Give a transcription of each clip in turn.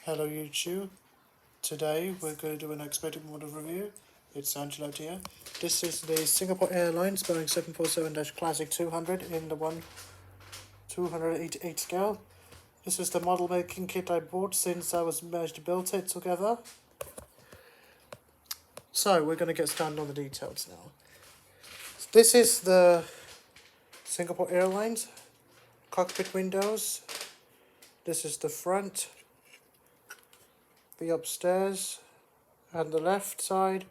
Hello YouTube, today we're going to do an expedited model review. It's Angelo here. This is the Singapore Airlines Boeing 747-Classic 200 in the 1/288 scale. This is the model making kit I bought since I was managed to build it together. So we're going to get started on the details now. This is the Singapore Airlines cockpit windows. This is the front, the upstairs, and the left side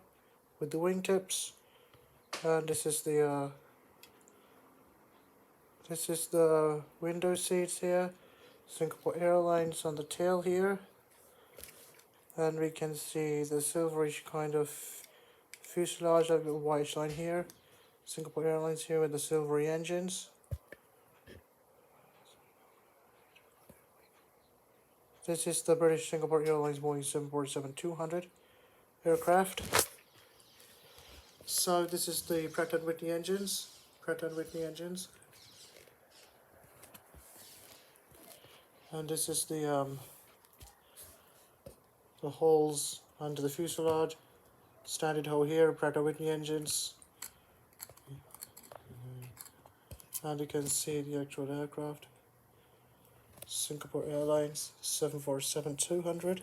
with the wingtips, and this is the window seats here. Singapore Airlines on the tail here, and we can see the silverish kind of fuselage, a little white line here. Singapore Airlines here with the silvery engines. This is the British Singapore Airlines Boeing 747-200 aircraft. So this is the Pratt & Whitney engines. And this is the holes under the fuselage. Standard hole here, Pratt & Whitney engines. And you can see the actual aircraft. Singapore Airlines 747-200.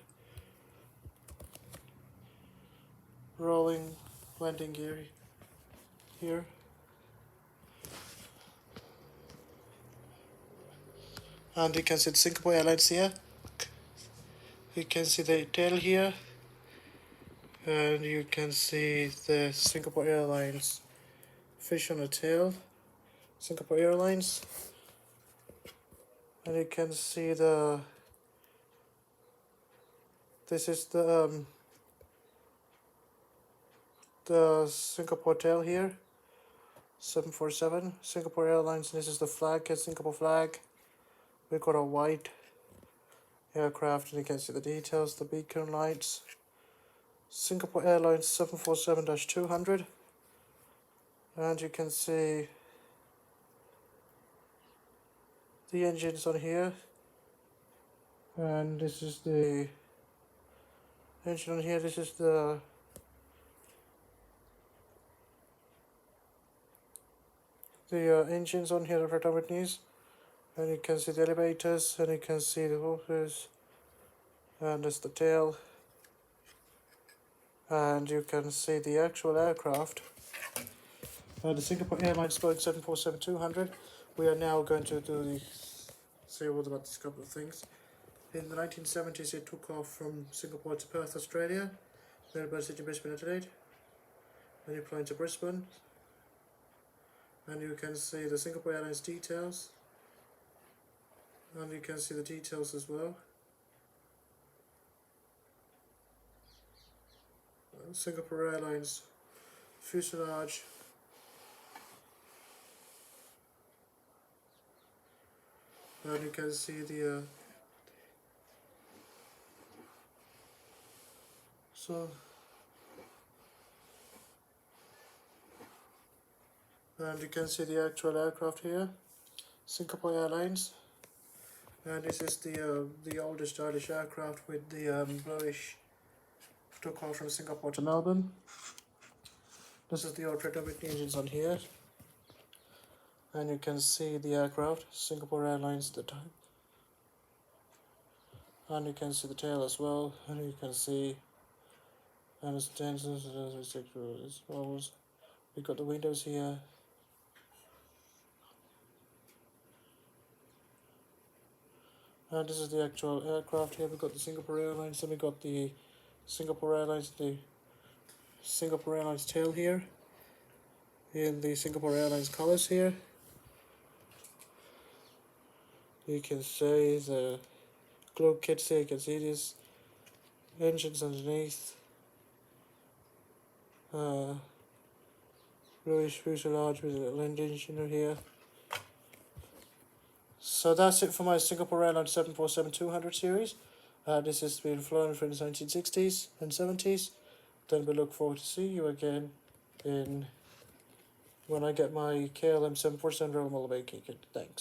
Rolling landing gear here. And you can see the Singapore Airlines here. You can see the tail here. And you can see the Singapore Airlines fish on the tail. Singapore Airlines. And you can see this is the Singapore tail here. 747 Singapore Airlines. This is the flag, Singapore flag. We've got a white aircraft, and you can see the details, the beacon lights. Singapore Airlines 747-200, and you can see the engines on here, and this is the engine on here. This is the engines on here, the Pratt & Whitneys, and you can see the elevators, and you can see the hoses, and there's the tail, and you can see the actual aircraft. The Singapore Airlines Boeing 747-200. We are now going to say all about this couple of things. In the 1970s, it took off from Singapore to Perth, Australia, then by Sydney, Brisbane, Adelaide, then you fly into Brisbane, and you can see the Singapore Airlines details, and you can see the details as well. Singapore Airlines fuselage, and you can see the and you can see the actual aircraft here, Singapore Airlines. And this is the older stylish aircraft with the bluish, took off from Singapore to Melbourne. This is the old Pratt & Whitney engines on here, and you can see the aircraft, Singapore Airlines, the time, and you can see the tail as well, and you can see we've got the windows here. And this is the actual aircraft here. We've got the Singapore Airlines, then we've got the Singapore Airlines tail here, in the Singapore Airlines colours here. You can see the glow kits here, you can see these engines underneath. Bluish fuselage with a little engine here. So that's it for my Singapore Airlines 747-200 series. This has been flown from the 1960s and 70s. Then we look forward to see you again when I get my KLM 747 model making kit. Thanks.